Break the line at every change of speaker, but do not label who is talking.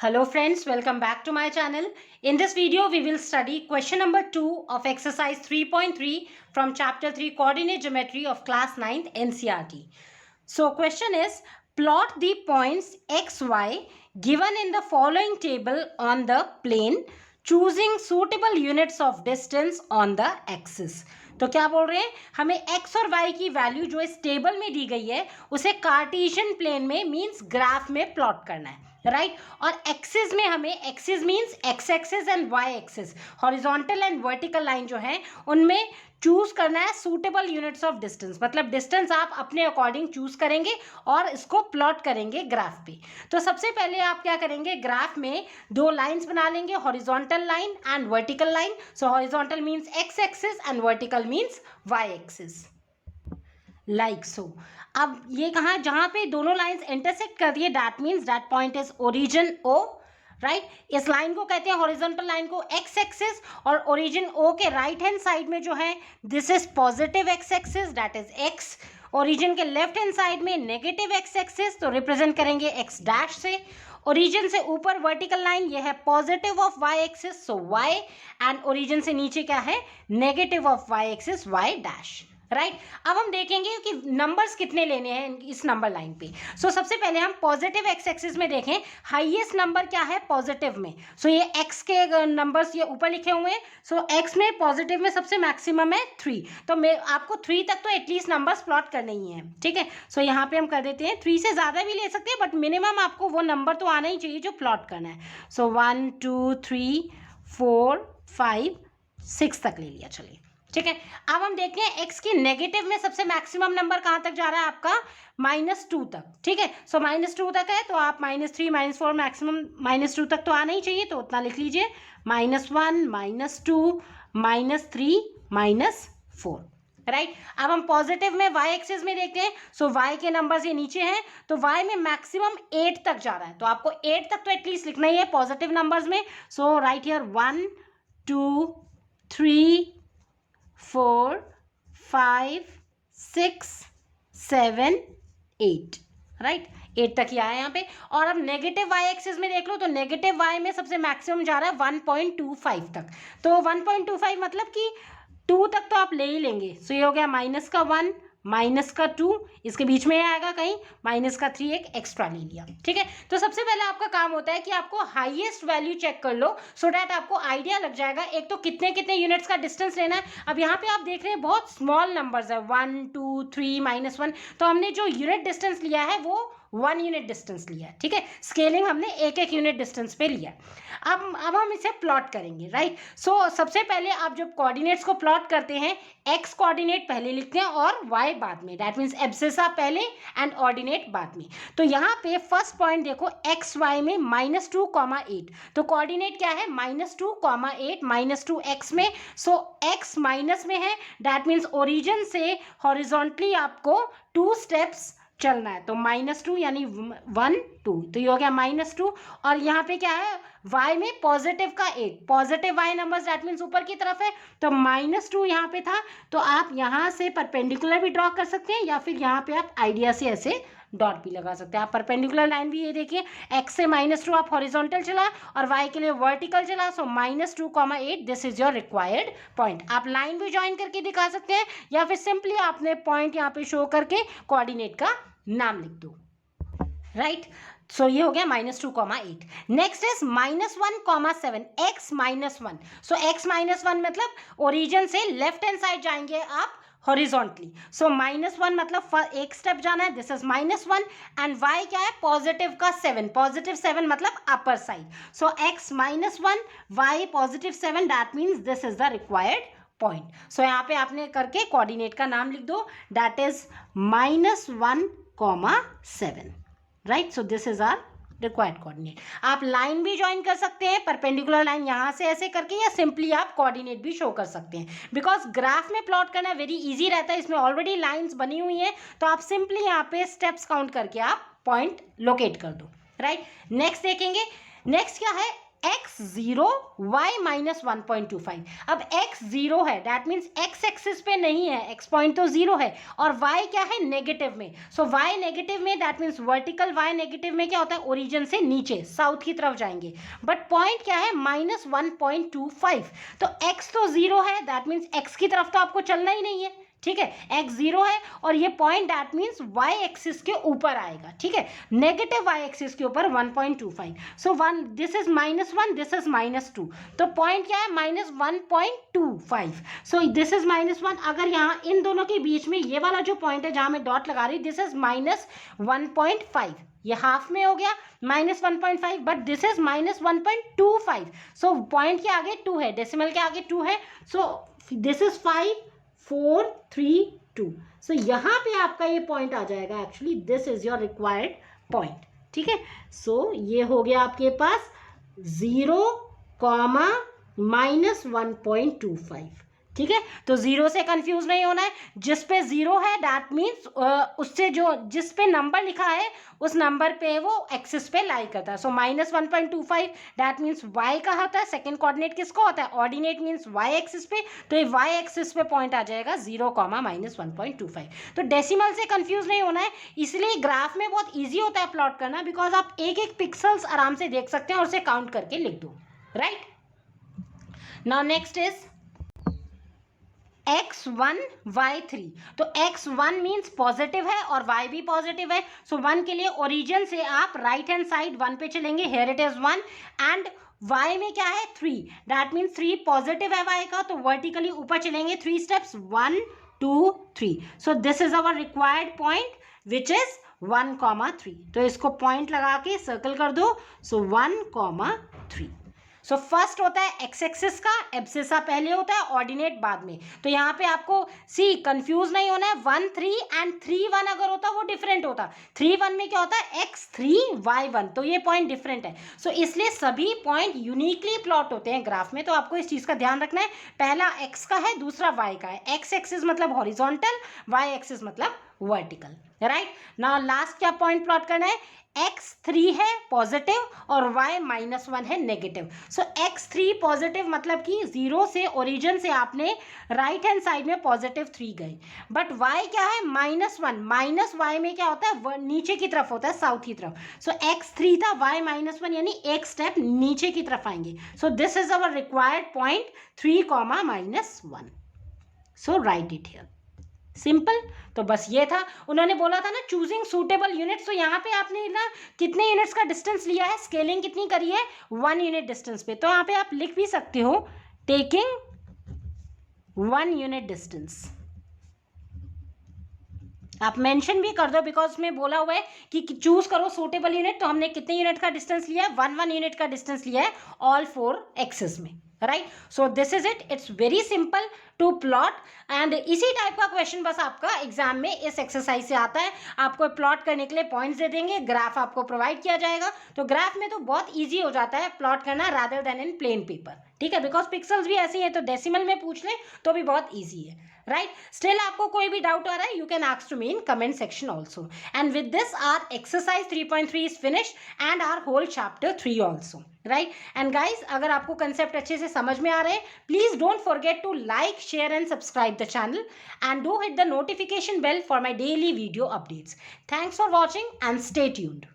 Hello friends, welcome back to my channel. In this video, we will study question number 2 of exercise 3.3 from chapter 3 coordinate geometry of class 9th NCERT. So question is, plot the points XY given in the following table on the plane, choosing suitable units of distance on the axis. तो क्या बोल रहे हैं, हमें x और y की value जो इस टेबल में दी गई है उसे कार्टेशियन प्लेन में मींस ग्राफ में प्लॉट करना है, राइट और एक्सिस में हमें axis means X axis and Y axis horizontal and vertical line जो है उनमें चूज करना है सूटेबल यूनिट्स ऑफ डिस्टेंस, मतलब डिस्टेंस आप अपने अकॉर्डिंग चूज करेंगे और इसको प्लॉट करेंगे ग्राफ पे। तो सबसे पहले आप क्या करेंगे, ग्राफ में दो लाइंस बना लेंगे, horizontal line and vertical line. So horizontal means X axis and vertical means Y axis, like so. अब ये कहाँ, जहां पे दोनों लाइंस इंटरसेक्ट कर रही है that means that point is origin O, right. इस लाइन को कहते हैं हॉरिजॉन्टल लाइन को एक्स एक्सिस, और ओरिजिन ओ के राइट हैंड साइड में जो है this is positive X axis that is X. Origin के लेफ्ट हैंड साइड में नेगेटिव एक्स एक्सिस, तो रिप्रेजेंट करेंगे एक्स डैश से। ओरिजिन से ऊपर वर्टिकल लाइन ये है positive of Y axis, so Y, and origin से नीचे क्या है, negative of Y axis, Y dash, right. अब हम देखेंगे कि नंबर्स कितने लेने हैं इस नंबर लाइन पे। सो सबसे पहले हम पॉजिटिव एक्स एक्सिस में देखें, हाईएस्ट नंबर क्या है पॉजिटिव में। सो ये एक्स के नंबर्स ये ऊपर लिखे हुए हैं। सो एक्स में पॉजिटिव में सबसे मैक्सिमम है 3, तो मैं आपको 3 तक तो एटलीस्ट नंबर्स प्लॉट करने ही हैं, ठीक है। सो यहाँ पे हम कर देते हैं, 3 से ज़्यादा भी ले सकते हैं बट मिनिमम आपको वो नंबर तो आना ही चाहिए जो प्लॉट करना है। सो 1 2 3 4 5 6 तक ले लिया, चलिए ठीक है। अब हम देखते हैं एक्स की नेगेटिव में सबसे मैक्सिमम नंबर कहाँ तक जा रहा है आपका, -2 तक, ठीक है। सो -2 तक है तो आप -3 -4 मैक्सिमम -2 तक तो आना ही चाहिए, तो उतना लिख लीजिए, -1 -2 -3 -4, राइट। अब हम पॉजिटिव में y एक्सिस में देखते हैं। सो y के नंबर्स ये नीचे हैं, तो y में मैक्सिमम 8 तक जा रहा है, तो आपको 8 तक तो एटलीस्ट लिखना ही है पॉजिटिव नंबर्स में। सो राइट हियर 1 2 3 4 5 6 7 8, राइट, 8 तक ही आया यहाँ पे। और अब नेगेटिव वाई एक्सिस में देख लो, तो नेगेटिव वाई में सबसे मैक्सिमम जा रहा है 1.25 तक, तो 1.25 मतलब कि 2 तक तो आप ले ही लेंगे। सो ये हो गया -1 -2, इसके बीच में आएगा कहीं -3, एक एक्स्ट्रा ले लिया, ठीक है। तो सबसे पहले आपका काम होता है कि आपको हाईएस्ट वैल्यू चेक कर लो सो डैट आपको आइडिया लग जाएगा एक तो कितने कितने यूनिट्स का डिस्टेंस लेना है। अब यहाँ पे आप देख रहे हैं बहुत स्मॉल नंबर्स है, 1 2 3 -1, तो हमने जो यूनिट डिस्टेंस लिया है वो 1 यूनिट डिस्टेंस लिया है, ठीक है। स्केलिंग हमने एक यूनिट डिस्टेंस पे लिया। अब हम इसे प्लॉट करेंगे, राइट। सो सबसे पहले आप जब कोऑर्डिनेट्स को प्लॉट करते हैं, एक्स कोऑर्डिनेट पहले लिखते हैं और वाई बाद में, दैट मीन्स एब्सिसा पहले एंड ऑर्डिनेट बाद में। तो यहाँ पे फर्स्ट पॉइंट देखो, एक्स वाई में -2, 8, तो कोऑर्डिनेट क्या है, -2, 8 -2 एक्स में। सो एक्स माइनस में है, दैट मीन्स ओरिजिन से हॉरिजॉन्टली आपको 2 स्टेप्स चलना है, तो -2 यानी 1 2, तो ये हो गया -2। और यहाँ पे क्या है, y में पॉजिटिव का 8, positive y numbers that means ऊपर की तरफ है, तो -2 यहाँ पे था, तो आप यहाँ से परपेंडिकुलर भी ड्रॉ कर सकते हैं या फिर यहाँ पे आप आइडिया से ऐसे डॉट भी लगा सकते हैं। आप परपेंडिकुलर लाइन भी ये देखिए, x से -2 आप हॉरिजॉन्टल चला और y के लिए वर्टिकल चला, सो -2, 8 this is your required point. आप लाइन भी ज्वाइन करके दिखा सकते हैं या फिर सिंपली आपने पॉइंट यहाँ पे शो करके कोऑर्डिनेट का नाम लिख दो, राइट। सो ये हो गया -2, 8। Next is -1, 7, x -1। So x -1 मतलब ओरिजिन से लेफ्ट हैंड साइड जाएंगे आप हॉरिजॉन्टली, सो -1 मतलब एक स्टेप जाना है, दिस इज -1, एंड y क्या है, पॉजिटिव का 7, पॉजिटिव 7 मतलब upper side, so x -1 y +7, that means this is the required point. So यहाँ पे आपने करके कोऑर्डिनेट का नाम लिख दो, that is -1, 7, right. So this is our required coordinate. आप लाइन भी ज्वाइन कर सकते हैं, परपेंडिकुलर लाइन यहाँ से ऐसे करके, या सिंपली आप कोऑर्डिनेट भी शो कर सकते हैं, बिकॉज ग्राफ में प्लॉट करना वेरी इजी रहता है, इसमें ऑलरेडी लाइंस बनी हुई हैं, तो आप सिंपली यहाँ पे स्टेप्स काउंट करके आप पॉइंट लोकेट कर दो, राइट। नेक्स्ट देखेंगे, नेक्स्ट क्या है, x 0 y माइनस 1.25। अब x 0 है, दैट मीन्स x एक्सिस पे नहीं है, x पॉइंट तो 0 है, और y क्या है, नेगेटिव में। सो y नेगेटिव में, that means vertical y negative में क्या होता है, ओरिजिन से नीचे साउथ की तरफ जाएंगे, बट पॉइंट क्या है, माइनस 1.25। तो x तो 0 है, दैट मीन्स x की तरफ तो आपको चलना ही नहीं है, ठीक है, x 0 है, और ये point that means y axis के ऊपर आएगा, ठीक है, नेगेटिव y एक्सिस के ऊपर 1.25। सो 1, दिस इज -1, दिस इज -2, तो पॉइंट क्या है, -1.25। सो दिस इज -1। अगर यहाँ इन दोनों के बीच में ये वाला जो पॉइंट है जहाँ मैं डॉट लगा रही, दिस इज -1.5, ये हाफ में हो गया -1.5, but this is -1.25। So point के आगे 2 है, डेसिमल के आगे 2 है, सो दिस इज 5 4 3 2। सो यहाँ पे आपका ये पॉइंट आ जाएगा, actually this is your required point, ठीक है। सो ये हो गया आपके पास 0, -1.25, ठीक है। तो 0 से कंफ्यूज नहीं होना है, जिस पे 0 है दैट मीन्स उससे जो जिस पे नंबर लिखा है उस नंबर पे वो एक्सिस पे लाई करता है। सो -1.25 दैट मीन्स y का होता है, सेकंड कोऑर्डिनेट किसको होता है, ऑर्डिनेट मीन्स y एक्सिस पे, तो ये y एक्सिस पे पॉइंट आ जाएगा 0, -1.25। तो डेसिमल से कंफ्यूज नहीं होना है, इसलिए ग्राफ में बहुत ईजी होता है प्लॉट करना, बिकॉज आप एक एक पिक्सल्स आराम से देख सकते हैं और उसे काउंट करके लिख दो, right. Now next is x1 y3। तो x1 मीन्स पॉजिटिव है और y भी पॉजिटिव है, सो 1 के लिए ओरिजिन से आप राइट हैंड साइड 1 पे चलेंगे, here it is 1, and y में क्या है 3, दैट मीन्स 3 पॉजिटिव है y का, तो वर्टिकली ऊपर चलेंगे 3 steps, 1 2 3। So this is our required point which is 1, 3। तो इसको पॉइंट लगा के सर्कल कर दो, सो 1, 3। सो फर्स्ट होता है एक्स एक्सिस का, एब्सिसा पहले होता है, ऑर्डिनेट बाद में। तो यहाँ पे आपको सी कंफ्यूज नहीं होना है, 1 3 एंड 3 1 अगर होता वो डिफरेंट होता, 3 1 में क्या होता है x3 y1, तो ये पॉइंट डिफरेंट है। सो इसलिए सभी पॉइंट यूनिकली प्लॉट होते हैं ग्राफ में, तो आपको इस चीज़ का ध्यान रखना है, पहला x का है, दूसरा y का है, x एक्सिस मतलब हॉरिजॉन्टल, y एक्सिस मतलब वर्टिकल, राइट। नाउ लास्ट क्या पॉइंट प्लॉट करना है, x3 है पॉजिटिव और y -1 है नेगेटिव। सो x3 पॉजिटिव मतलब कि 0 से ओरिजिन से आपने राइट हैंड साइड में +3 गए, बट y क्या है -1, माइनस y में क्या होता है, नीचे की तरफ होता है, साउथ की तरफ। सो x3 था, y -1 यानी एक स्टेप नीचे की तरफ आएंगे। सो this is our required point 3, -1। So right it here, simple. तो बस ये था, उन्होंने बोला था ना चूजिंग सूटेबल यूनिट्स, तो यहाँ पे आपने ना कितने यूनिट्स का डिस्टेंस लिया है, स्केलिंग कितनी करी है, 1 यूनिट डिस्टेंस पे, तो यहाँ पे आप लिख भी सकते हो टेकिंग 1 यूनिट डिस्टेंस, आप मेंशन भी कर दो, बिकॉज उसमें बोला हुआ है कि चूज करो सूटेबल यूनिट, तो हमने कितने यूनिट का डिस्टेंस लिया है, 1 यूनिट का डिस्टेंस लिया है ऑल 4 एक्सिस में, right. So this is it, it's very simple to plot, and इसी टाइप का क्वेश्चन बस आपका एग्जाम में इस एक्सरसाइज से आता है। आपको प्लॉट करने के लिए पॉइंट्स दे देंगे, ग्राफ आपको प्रोवाइड किया जाएगा, तो ग्राफ में तो बहुत ईजी हो जाता है प्लॉट करना rather then in plain paper, ठीक है, बिकॉज पिक्सल्स भी ऐसे ही है, तो डेसिमल में पूछ लें तो भी बहुत ईजी है, राइट। स्टिल आपको कोई भी डाउट आ रहा है, you can ask to me in comment section also, and with this our exercise 3.3 is finished and our whole chapter 3 also, right. And guys, अगर आपको कंसेप्ट अच्छे से समझ में आ रहे हैं, please don't forget to like, share and subscribe the channel, and do hit the notification bell for my daily video updates. Thanks for watching and stay tuned.